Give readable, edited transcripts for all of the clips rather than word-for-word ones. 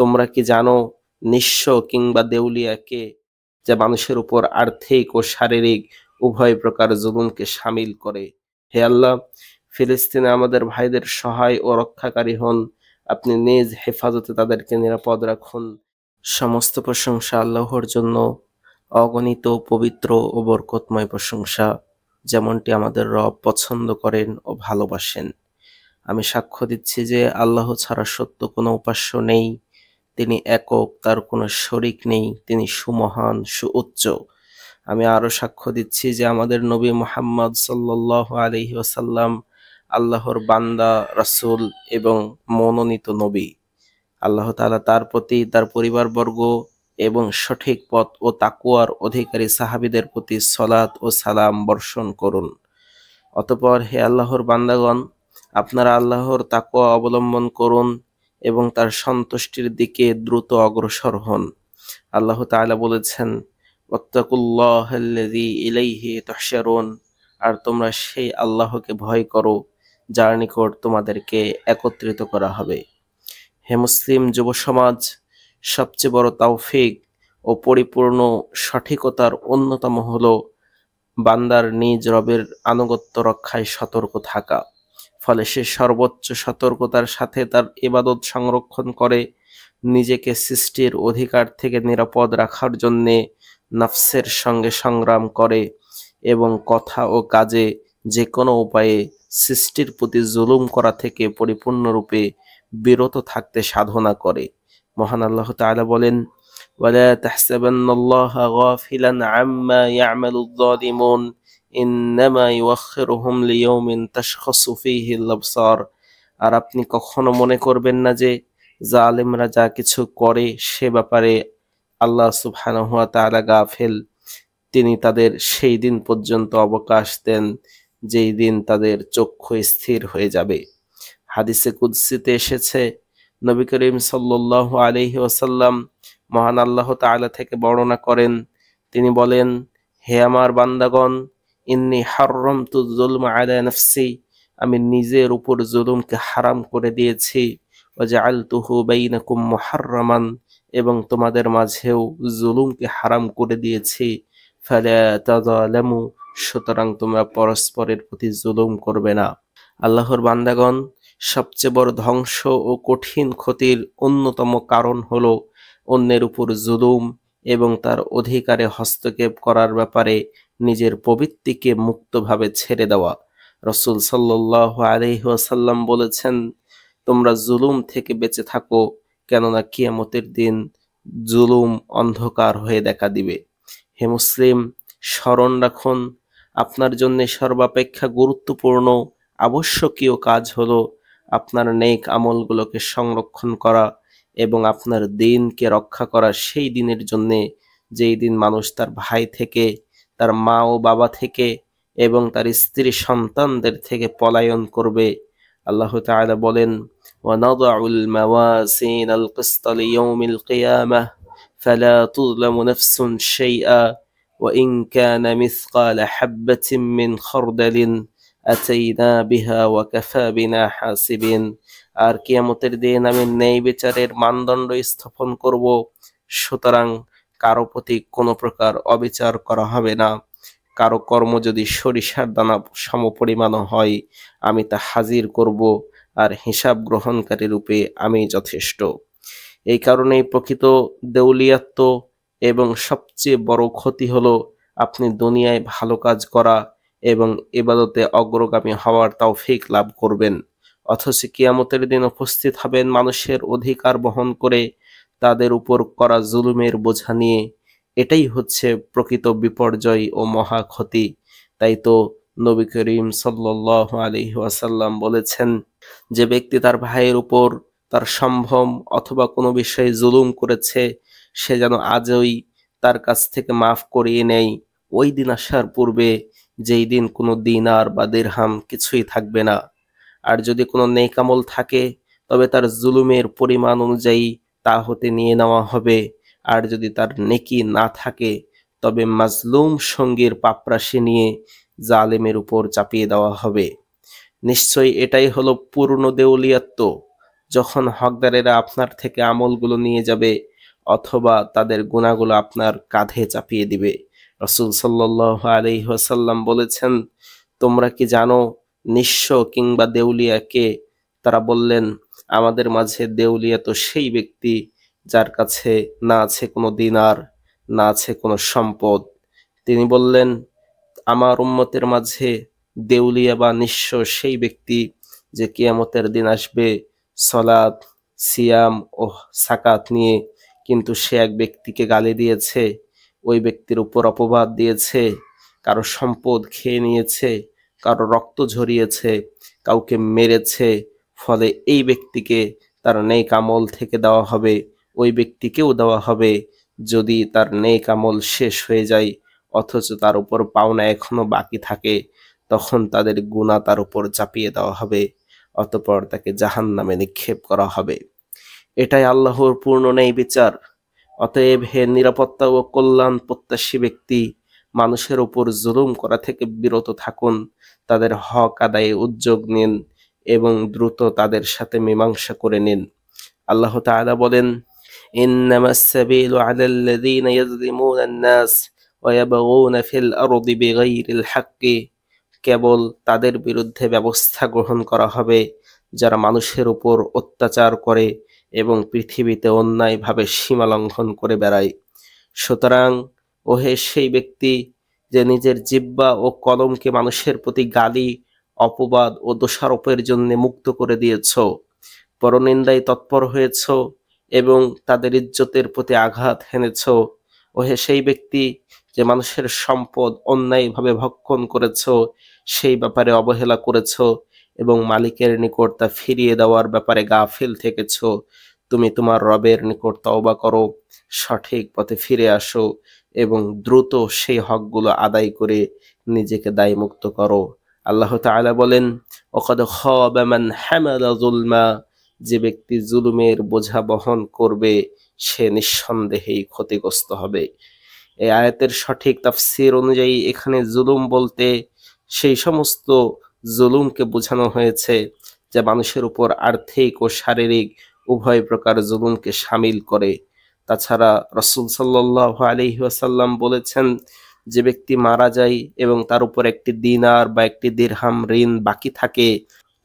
তোমরা কি জানো নিঃস্ব কিংবা দেউলিয়াকে, যা মানুষের উপর আর্থিক ও শারীরিক উভয় প্রকার জুলুমকে শামিল করে। হে আল্লাহ, ফিলিস্তিনে আমাদের ভাইদের সহায় ও রক্ষাকারী হন। আপনি নিজ হেফাজতে তাদেরকে নিরাপদ রাখুন। সমস্ত প্রশংসা আল্লাহর জন্য, অগণিত পবিত্র ও বরকতময় প্রশংসা, যেমনটি আমাদের রব পছন্দ করেন ও ভালোবাসেন। আমি সাক্ষ্য দিচ্ছি যে আল্লাহ ছাড়া সত্য কোনো উপাস্য নেই। তিনি একক, তার কোনো শরিক নেই, তিনি সুমহান, সুউচ্চ। আমি আরো সাক্ষ্য দিচ্ছি যে আমাদের নবী মুহাম্মদ সাল্লাল্লাহু আলাইহি ওয়াসাল্লাম আল্লাহর বান্দা, রাসূল এবং মনোনীত নবী। আল্লাহ তাআলা তার প্রতি, তার পরিবারবর্গ এবং সঠিক পথ ও তাকওয়ার অধিকারী সাহাবীদের প্রতি সালাত ও সালাম বর্ষণ করুন। অতঃপর হে আল্লাহর বান্দাগণ, আপনারা আল্লাহর তাকওয়া অবলম্বন করুন এবং তার সন্তুষ্টির দিকে দ্রুত অগ্রসর হন। আল্লাহ তাআলা বলেছেন, ওয়াত্তাকুল্লাহাল্লাযী ইলাইহি তুহশারুন, আর তোমরা সেই আল্লাহকে ভয় করো যার নিকট তোমাদেরকে একত্রিত করা হবে। হে মুসলিম যুব সমাজ, সবচেয়ে বড় তাওফিক ও পরিপূর্ণ সঠিকতার অন্যতম হলো বান্দার নিজ রবের আনুগত্য রক্ষায় সতর্ক থাকা। ফলে সে সর্বোচ্চ সতর্কতার সাথে তার ইবাদত সংরক্ষণ করে, নিজেকে সৃষ্টির অধিকার থেকে নিরাপদ রাখার জন্যে নফসের সঙ্গে সংগ্রাম করে এবং কথা ও কাজে যে কোনো উপায়ে সৃষ্টির প্রতি জুলুম করা থেকে পরিপূর্ণরূপে বিরত থাকতে সাধনা করে। মহান আল্লাহ তাআলা বলেন, ওয়ালা তাহসাবান্নাল্লাহা গাফিলান আম্মা ইয়ামালুয যালিমুন ইন্নামা ইউআখিরুহুম লিয়াউমিন তাশখাসু ফীহিল আবসার। আর আপনি কখনো মনে করবেন না যে জালেমরা যা কিছু করে সে ব্যাপারে আল্লাহ সুবহানাহু ওয়া তাআলা গাফেল। তিনি তাদের সেই দিন পর্যন্ত অবকাশ দেন যেই দিন তাদের চক্ষু স্থির হয়ে যাবে। হাদিসে কুদসিতে এসেছে, নবী করিম সাল্লাল্লাহু আলাইহি ওয়াসাল্লাম মহান আল্লাহ তাআলা থেকে বর্ণনা করেন, তিনি বলেন, হে আমার বান্দাগণ, ইন্নী হাররামতু যুলমা আলা নাফসি, আমি নিজের উপর জুলুমকে হারাম করে দিয়েছি। ওয়া জাআলতুহু বাইনাকুম মুহাররামান, এবং তোমাদের মাঝেও জুলুমকে হারাম করে দিয়েছি। ফালা তাযালামু, সুতরাং তোমরা পরস্পরের প্রতি জুলুম করবে না। আল্লাহর বান্দাগণ, সবচেয়ে বড় ধ্বংস ও কঠিন ক্ষতির অন্যতম কারণ হলো অন্যের উপর জুলুম এবং তার অধিকারে হস্তক্ষেপ করার ব্যাপারে নিজের প্রবৃত্তিকে মুক্তভাবে ছেড়ে দেওয়া। রাসূল সাল্লাল্লাহু আলাইহি ওয়াসাল্লাম বলেছেন, তোমরা জুলুম থেকে বেঁচে থাকো, কেননা কিয়ামতের দিন জুলুম অন্ধকার হয়ে দেখা দিবে। হে মুসলিম, স্মরণ রাখুন, আপনার জন্য সর্বাপেক্ষা গুরুত্বপূর্ণ আবশ্যকীয় কাজ হলো আপনার নেক আমলগুলোকে সংরক্ষণ করা এবং আপনার দিনকে রক্ষা করা সেই দিনের জন্যে যেই দিন মানুষ তার ভাই থেকে, তার মা ও বাবা থেকে এবং তার স্ত্রী সন্তানদের থেকে পলায়ন করবে। আল্লাহ তাআলা বলেন, ওয়ানাদাউল মাওয়াজিনাল কিসতা লিয়াউমিল কিয়ামাহ ফালা তুযলামু নাফসুন শাইআ ওয়া ইন কানা মিসকালা হাববাতিন মিন খারদালিন আতাইনা বিহা ওয়া কাফা বিনা হাসিবিন। আর কিয়ামতের দিন আমি ন্যায় বিচারের মানদণ্ড স্থাপন করব, সুতরাং কারো প্রতি কোনো প্রকার অবিচার করা হবে না। কারো কর্ম যদি সরিষার দানা সমপরিমাণও হয়, আমি তা হাজির করব, আর হিসাব গ্রহণকারী রূপে আমি যথেষ্ট। এই কারণেই প্রকৃত দেউলিয়াত্ব এবং সবচেয়ে বড় ক্ষতি হলো আপনি দুনিয়ায় ভালো কাজ করা এবং ইবাদতে অগ্রগামী হওয়ার তৌফিক লাভ করবেন, অথচ কিয়ামতের দিন উপস্থিত হবেন মানুষের অধিকার বহন করে তাদের উপর করা জুলুমের বোঝা নিয়ে। এটাই হচ্ছে প্রকৃত বিপর্যয় ও মহা ক্ষতি। তাই তো নবী করিম সাল্লাল্লাহু আলাইহি ওয়াসাল্লাম বলেছেন, যে ব্যক্তি তার ভাইয়ের উপর তার সম্ভ্রম অথবা কোনো বিষয়ে জুলুম করেছে, সে যেন আজই তার কাছ থেকে মাফ করিয়ে নেয়, ওই দিন আসার পূর্বে যেই দিন কোনো দিনার বা দিরহাম কিছুই থাকবে না। আর যদি কোনো নেক আমল থাকে, তবে তার জুলুমের পরিমাণ অনুযায়ী তা হতে নিয়ে নেওয়া হবে। আর যদি তার নেকি না থাকে, তবে মাজলুম সঙ্গীর পাপরাশি নিয়ে জালেমের উপর চাপিয়ে দেওয়া হবে। নিশ্চয়ই এটাই হলো পূর্ণ দেউলিয়াত্ব, যখন হকদারেরা আপনার থেকে আমলগুলো নিয়ে যাবে অথবা তাদের গুনাহগুলো আপনার কাঁধে চাপিয়ে দিবে। রাসূল সাল্লাল্লাহু আলাইহি ওয়াসাল্লাম বলেছেন, তোমরা কি জানো নিঃস্ব কিংবা দেউলিয়া কে? তারা বললেন, আমাদের মাঝে দেউলিয়া তো সেই ব্যক্তি যার কাছে না আছে কোনো দিনার, না আছে কোনো সম্পদ। তিনি বললেন, আমার উম্মতের মাঝে দেউলিয়া বা নিঃস্ব সেই ব্যক্তি যে কিয়ামতের দিন আসবে সলাত, সিয়াম ও সাকাত নিয়ে, কিন্তু সে এক ব্যক্তিকে গালি দিয়েছে, ওই ব্যক্তির উপর অপবাদ দিয়েছে, কারো সম্পদ খেয়ে নিয়েছে, কারো রক্ত ঝরিয়েছে, কাউকে মেরেছে। ফলে এই ব্যক্তিকে তার নেক আমল থেকে দেওয়া হবে, ওই ব্যক্তিকেও দেওয়া হবে যদি তার নেক আমল শেষ হয়ে যায় অথচ তার উপর পাওনা এখনো বাকি থাকে, তখন তাদের গুনাহ তার উপর চাপিয়ে দেওয়া হবে, অতঃপর তাকে জাহান্নামে নিক্ষেপ করা হবে। এটাই আল্লাহর পূর্ণ ন্যায় বিচার। অতএব হে নিরাপত্তা ও কল্যাণ প্রত্যাশী ব্যক্তি, মানুষের উপর জুলুম করা থেকে বিরত থাকুন, তাদের হক আদায়ে উদ্যোগ নিন এবং দ্রুত তাদের সাথে মীমাংসা করে নিন। আল্লাহ তাআলা বলেন, ইন্নামাস সাবিলু আলাল্লাযীনা ইয়াযলিমুনান নাস ওয়া ইয়াবগুনা ফিল আরদি বিগাইরিল হাক্কি, কেবল তাদের বিরুদ্ধে ব্যবস্থা গ্রহণ করা হবে যারা মানুষের উপর অত্যাচার করে এবং পৃথিবীতে অন্যায়ভাবে সীমা লঙ্ঘন করে বেড়ায়। সুতরাং ওহে সেই ব্যক্তি যে নিজের জিহ্বা ও কলমকে মানুষের প্রতি গালি, অপবাদ ও দোষারোপের জন্য মুক্ত করে দিয়েছ, পরনিন্দায় তৎপর হয়েছ এবং তাদের ইজ্জতের প্রতি আঘাত হেনেছ, ওহে সেই ব্যক্তি যে মানুষের সম্পদ অন্যায়ভাবে ভক্ষণ করেছ, সেই ব্যাপারে অবহেলা করেছ এবং মালিকের নিকট তা ফিরিয়ে দেওয়ার ব্যাপারে গাফিল থেকেছ, তুমি তোমার রবের নিকট তওবা করো, সঠিক পথে ফিরে আসো এবং দ্রুত সেই হকগুলো আদায় করে নিজেকে দায়মুক্ত করো। আল্লাহ তাআলা বলেন, ওয়াকাদ খাবা মান হামালা যুলমা, যে ব্যক্তি জুলুমের বোঝা বহন করবে সে নিঃসন্দেহেই ক্ষতিগ্রস্ত হবে। এই আয়াতের সঠিক তাফসীর অনুযায়ী এখানে জুলুম বলতে সেই সমস্ত জুলুমকে বোঝানো হয়েছে যা মানুষের উপর আর্থিক ও শারীরিক উভয় প্রকার জুলুমকে শামিল করে। তাছাড়া রাসূল সাল্লাল্লাহু আলাইহি ওয়াসাল্লাম বলেছেন, যে ব্যক্তি মারা যায় এবং তার উপর একটি দিনার বা একটি দিরহাম ঋণ বাকি থাকে,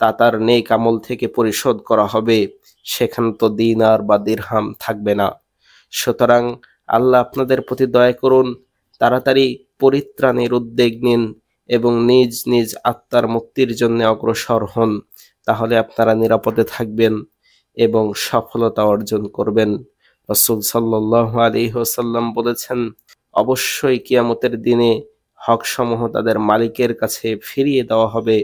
তা তার নেক আমল থেকে পরিশোধ করা হবে, সেখানে তো দিনার বা দিরহাম থাকবে না। সুতরাং আল্লাহ আপনাদের প্রতি দয়া করুন, তাড়াতাড়ি পরিত্রাণের উদ্যোগ নিন এবং নিজ নিজ আত্মার মুক্তির জন্য অগ্রসর হন, তাহলে আপনারা নিরাপদে থাকবেন এবং সফলতা অর্জন করবেন। রাসূল সাল্লাল্লাহু আলাইহি ওয়াসাল্লাম বলেছেন, অবশ্যই কিয়ামতের দিনে হকসমূহ তাদের মালিকের কাছে ফিরিয়ে দেওয়া হবে,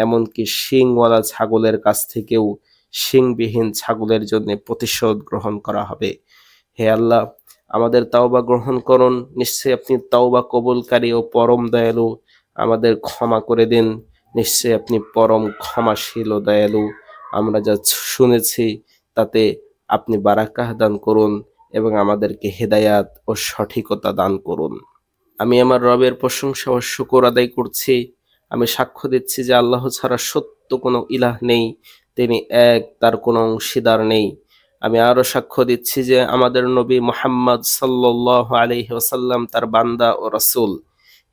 এমনকি শিংওয়ালা ছাগলের কাছ থেকেও শিংবিহীন ছাগলের জন্য প্রতিশোধ গ্রহণ করা হবে। হে আল্লাহ, আমাদের তাওবা গ্রহণ করুন, নিশ্চয়ই আপনি তাওবা কবুলকারী ও পরম দয়ালু। আমাদের ক্ষমা করে দিন, নিশ্চয়ই আপনি পরম ক্ষমাশীল ও দয়ালু। আমরা যা শুনেছি তাতে আপনি বারাকাহ দান করুন এবং আমাদেরকে হেদায়াত ও সঠিকতা দান করুন। আমি আমার রবের প্রশংসা ও শুকর আদায় করছি। আমি সাক্ষ্য দিচ্ছি যে আল্লাহ ছাড়া সত্য কোনো ইলাহ নেই, তিনি এক, তার কোনো অংশীদার নেই। আমি আরো সাক্ষ্য দিচ্ছি যে আমাদের নবী মুহাম্মদ সাল্লাল্লাহু আলাইহি ওয়াসাল্লাম তার বান্দা ও রাসূল।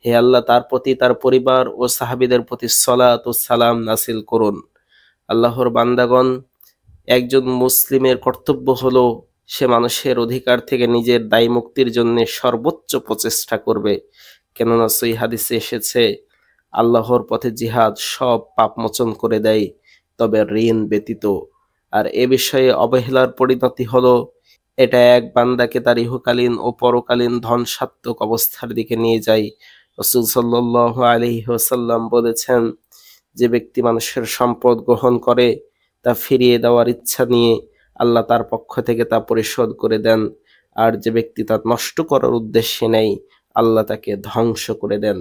হে আল্লাহ, তার প্রতি, তার পরিবার ও সাহাবীদের প্রতি সালাত ও সালাম নাসিল করুন। আল্লাহর বান্দাগণ, একজন মুসলিমের কর্তব্য হলো সে মানুষের অধিকার থেকে নিজের দায় মুক্তির জন্য সর্বোচ্চ প্রচেষ্টা করবে, কেননা সহিহ হাদিসে এসেছে, আল্লাহর পথে জিহাদ সব পাপ মোচন করে দেয় তবে ঋণ ব্যতীত। আর এ বিষয়ে অবহেলার পরিণতি হলো এটা এক বান্দাকে তার ইহকালীন ও পরকালীন ধন সাত্ত্বক অবস্থার দিকে নিয়ে যায়। রাসূল সাল্লাল্লাহু আলাইহি ওয়াসাল্লাম বলেছেন, যে ব্যক্তি মানুষের সম্পদ গ্রহণ করে তা ফিরিয়ে দেওয়ার ইচ্ছা নিয়ে আল্লাহ তার পক্ষ থেকে তা পরিশোধ করে দেন, আর যে ব্যক্তি তা নষ্ট করার উদ্দেশ্যে নেয় আল্লাহ তাকে ধ্বংস করে দেন।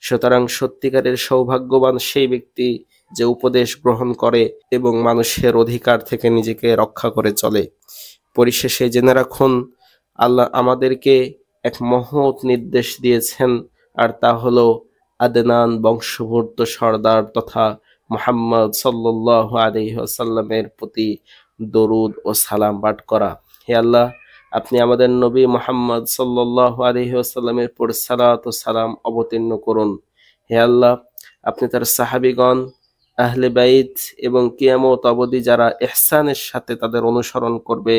সুতরাং সত্যিকারের সৌভাগ্যবান সেই ব্যক্তি যে উপদেশ গ্রহণ করে এবং মানুষের অধিকার থেকে নিজেকে রক্ষা করে চলে। পরিশেষে জেনে রাখুন, আল্লাহ আমাদেরকে এক মহৎ নির্দেশ দিয়েছেন, আর তা হলো আদনান বংশোদ্ভূত সর্দার তথা মুহাম্মদ সাল্লাল্লাহু আলাইহি ওয়াসাল্লামের প্রতি দরুদ ও সালাম পাঠ করা। হে আল্লাহ, আপনি আমাদের নবী মুহাম্মদ সাল্লাল্লাহু আলাইহি ওয়াসাল্লামের উপর সালাত ও সালাম অবতীর্ণ করুন। হে আল্লাহ, আপনি তার সাহাবীগণ, আহলে বাইত এবং কিয়ামত অবধি যারা ইহসানের সাথে তাদের অনুসরণ করবে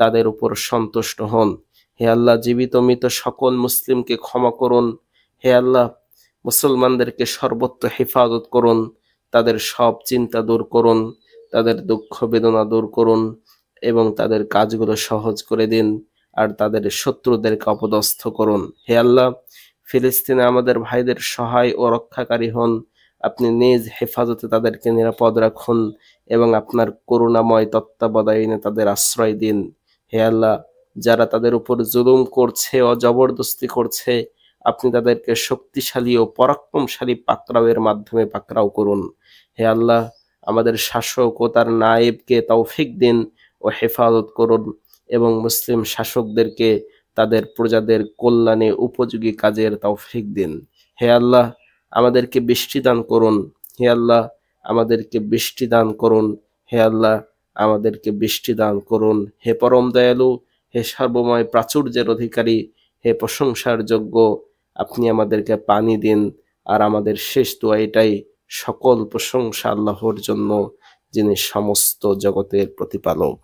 তাদের উপর সন্তুষ্ট হন। হে আল্লাহ, জীবিত মৃত সকল মুসলিমকে ক্ষমা করুন। হে আল্লাহ, মুসলমানদেরকে সর্বত্র হেফাজত করুন, তাদের সব চিন্তা দূর করুন, তাদের দুঃখ বেদনা দূর করুন এবং তাদের কাজগুলো সহজ করে দিন, আর তাদের শত্রুদেরকে অপদস্থ করুন। হে আল্লাহ, ফিলিস্তিনে আমাদের ভাইদের সহায় ও রক্ষাকারী হন। আপনি নিজ হেফাজতে তাদেরকে নিরাপদ রাখুন এবং আপনার করুণাময় তত্ত্বাবধানে তাদের আশ্রয় দিন। হে আল্লাহ, যারা তাদের উপর জুলুম করছে ও জবরদস্তি করছে, আপনি তাদেরকে শক্তিশালী ও পরাক্রমশালী পাকড়াওয়ের মাধ্যমে পাকড়াও করুন। হে আল্লাহ, আমাদের শাসক ও তার নায়েবকে তৌফিক দিন ও হেফাজত করুন এবং মুসলিম শাসকদেরকে তাদের প্রজাদের কল্যাণে উপযোগী কাজের তৌফিক দিন। হে আল্লাহ, আমাদেরকে বৃষ্টি দান করুন। হে আল্লাহ, আমাদেরকে বৃষ্টি দান করুন। হে আল্লাহ, আমাদেরকে বৃষ্টি দান করুন। হে পরম দয়ালু, হে সর্বময় প্রাচুর্যের অধিকারী, হে প্রশংসার যোগ্য, আপনি আমাদেরকে পানি দিন। আর আমাদের শেষ দোয়া এটাই, সকল প্রশংসা আল্লাহর জন্য, যিনি সমস্ত জগতের প্রতিপালক।